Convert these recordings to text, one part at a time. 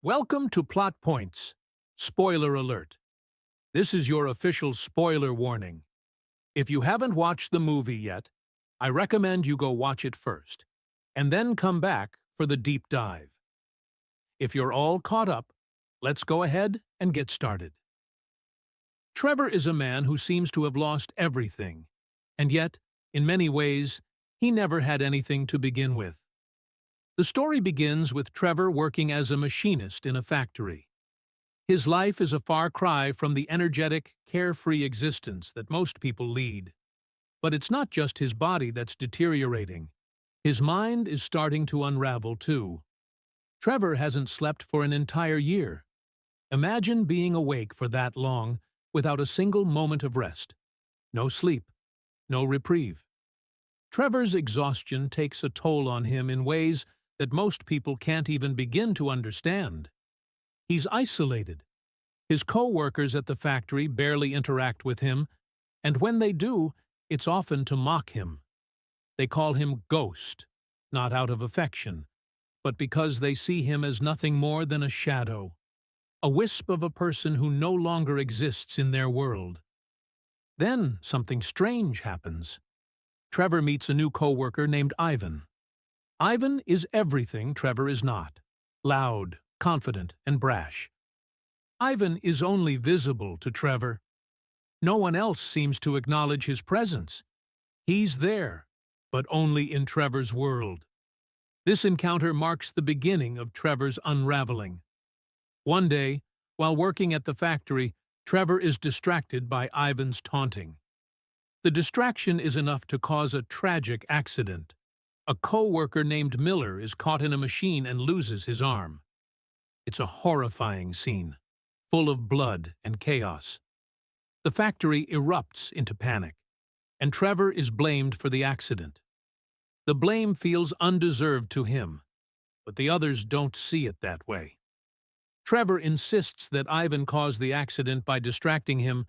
Welcome to Plot Points. Spoiler alert. This is your official spoiler warning. If you haven't watched the movie yet, I recommend you go watch it first, and then come back for the deep dive. If you're all caught up, let's go ahead and get started. Trevor is a man who seems to have lost everything, and yet, in many ways, he never had anything to begin with. The story begins with Trevor working as a machinist in a factory. His life is a far cry from the energetic, carefree existence that most people lead. But it's not just his body that's deteriorating. His mind is starting to unravel too. Trevor hasn't slept for an entire year. Imagine being awake for that long without a single moment of rest. No sleep, no reprieve. Trevor's exhaustion takes a toll on him in ways that most people can't even begin to understand. He's isolated. His co-workers at the factory barely interact with him, and when they do, it's often to mock him. They call him Ghost, not out of affection, but because they see him as nothing more than a shadow, a wisp of a person who no longer exists in their world. Then something strange happens. Trevor meets a new co-worker named Ivan. Ivan is everything Trevor is not: loud, confident, and brash. Ivan is only visible to Trevor. No one else seems to acknowledge his presence. He's there, but only in Trevor's world. This encounter marks the beginning of Trevor's unraveling. One day, while working at the factory, Trevor is distracted by Ivan's taunting. The distraction is enough to cause a tragic accident. A co-worker named Miller is caught in a machine and loses his arm. It's a horrifying scene, full of blood and chaos. The factory erupts into panic, and Trevor is blamed for the accident. The blame feels undeserved to him, but the others don't see it that way. Trevor insists that Ivan caused the accident by distracting him,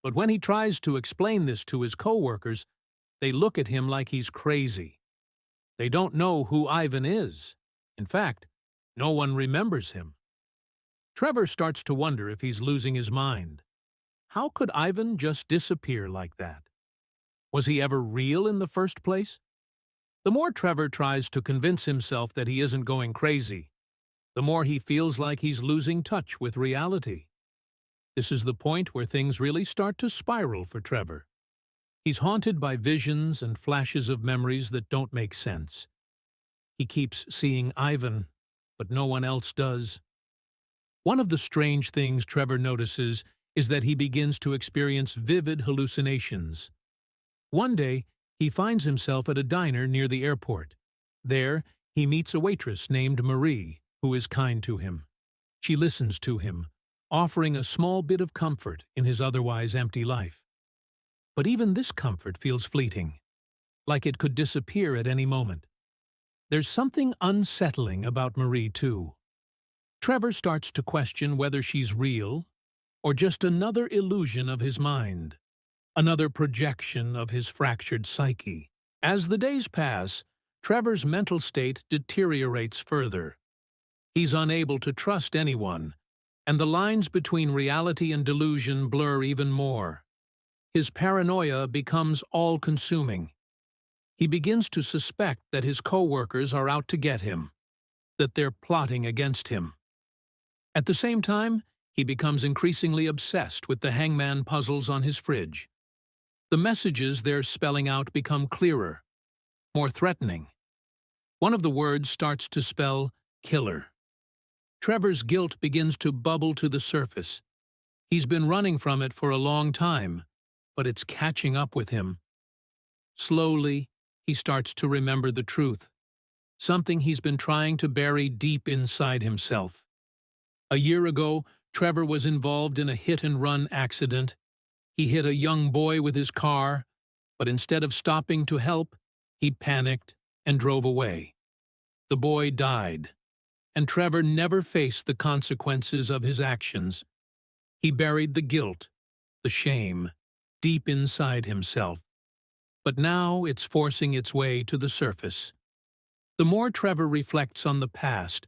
but when he tries to explain this to his co-workers, they look at him like he's crazy. They don't know who Ivan is. In fact, no one remembers him. Trevor starts to wonder if he's losing his mind. How could Ivan just disappear like that? Was he ever real in the first place? The more Trevor tries to convince himself that he isn't going crazy, the more he feels like he's losing touch with reality. This is the point where things really start to spiral for Trevor. He's haunted by visions and flashes of memories that don't make sense. He keeps seeing Ivan, but no one else does. One of the strange things Trevor notices is that he begins to experience vivid hallucinations. One day, he finds himself at a diner near the airport. There, he meets a waitress named Marie, who is kind to him. She listens to him, offering a small bit of comfort in his otherwise empty life. But even this comfort feels fleeting, like it could disappear at any moment. There's something unsettling about Marie, too. Trevor starts to question whether she's real or just another illusion of his mind, another projection of his fractured psyche. As the days pass, Trevor's mental state deteriorates further. He's unable to trust anyone, and the lines between reality and delusion blur even more. His paranoia becomes all-consuming. He begins to suspect that his co-workers are out to get him, that they're plotting against him. At the same time, he becomes increasingly obsessed with the hangman puzzles on his fridge. The messages they're spelling out become clearer, more threatening. One of the words starts to spell killer. Trevor's guilt begins to bubble to the surface. He's been running from it for a long time, but it's catching up with him. Slowly, he starts to remember the truth, something he's been trying to bury deep inside himself. A year ago, Trevor was involved in a hit-and-run accident. He hit a young boy with his car, but instead of stopping to help, he panicked and drove away. The boy died, and Trevor never faced the consequences of his actions. He buried the guilt, the shame, deep inside himself. But now it's forcing its way to the surface. The more Trevor reflects on the past,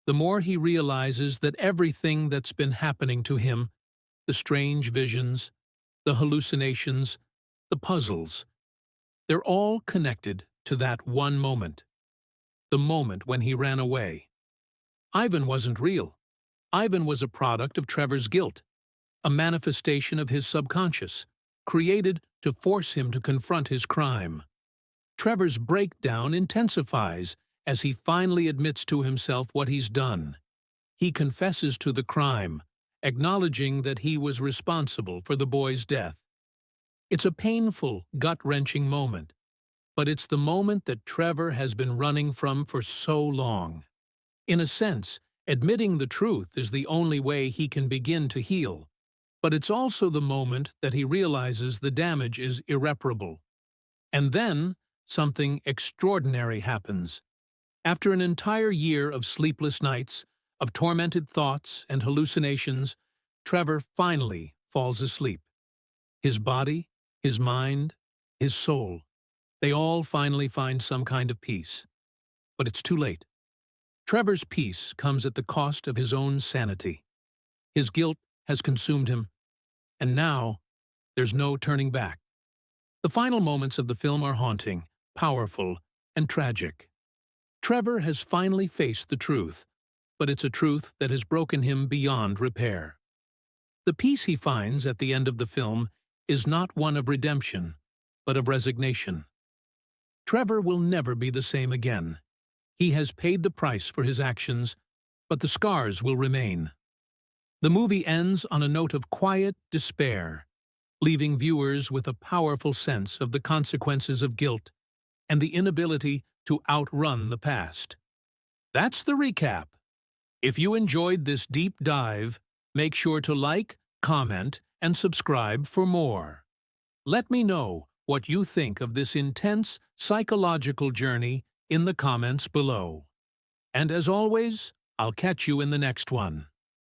the more he realizes that everything that's been happening to him, the strange visions, the hallucinations, the puzzles, they're all connected to that one moment, the moment when he ran away. Ivan wasn't real. Ivan was a product of Trevor's guilt, a manifestation of his subconscious, created to force him to confront his crime. Trevor's breakdown intensifies as he finally admits to himself what he's done. He confesses to the crime, acknowledging that he was responsible for the boy's death. It's a painful, gut-wrenching moment, but it's the moment that Trevor has been running from for so long. In a sense, admitting the truth is the only way he can begin to heal, but it's also the moment that he realizes the damage is irreparable. And then, something extraordinary happens. After an entire year of sleepless nights, of tormented thoughts and hallucinations, Trevor finally falls asleep. His body, his mind, his soul, they all finally find some kind of peace. But it's too late. Trevor's peace comes at the cost of his own sanity. His guilt has consumed him, and now there's no turning back. The final moments of the film are haunting, powerful, and tragic. Trevor has finally faced the truth, but it's a truth that has broken him beyond repair. The peace he finds at the end of the film is not one of redemption, but of resignation. Trevor will never be the same again. He has paid the price for his actions, but the scars will remain. The movie ends on a note of quiet despair, leaving viewers with a powerful sense of the consequences of guilt and the inability to outrun the past. That's the recap. If you enjoyed this deep dive, make sure to like, comment, and subscribe for more. Let me know what you think of this intense psychological journey in the comments below. And as always, I'll catch you in the next one.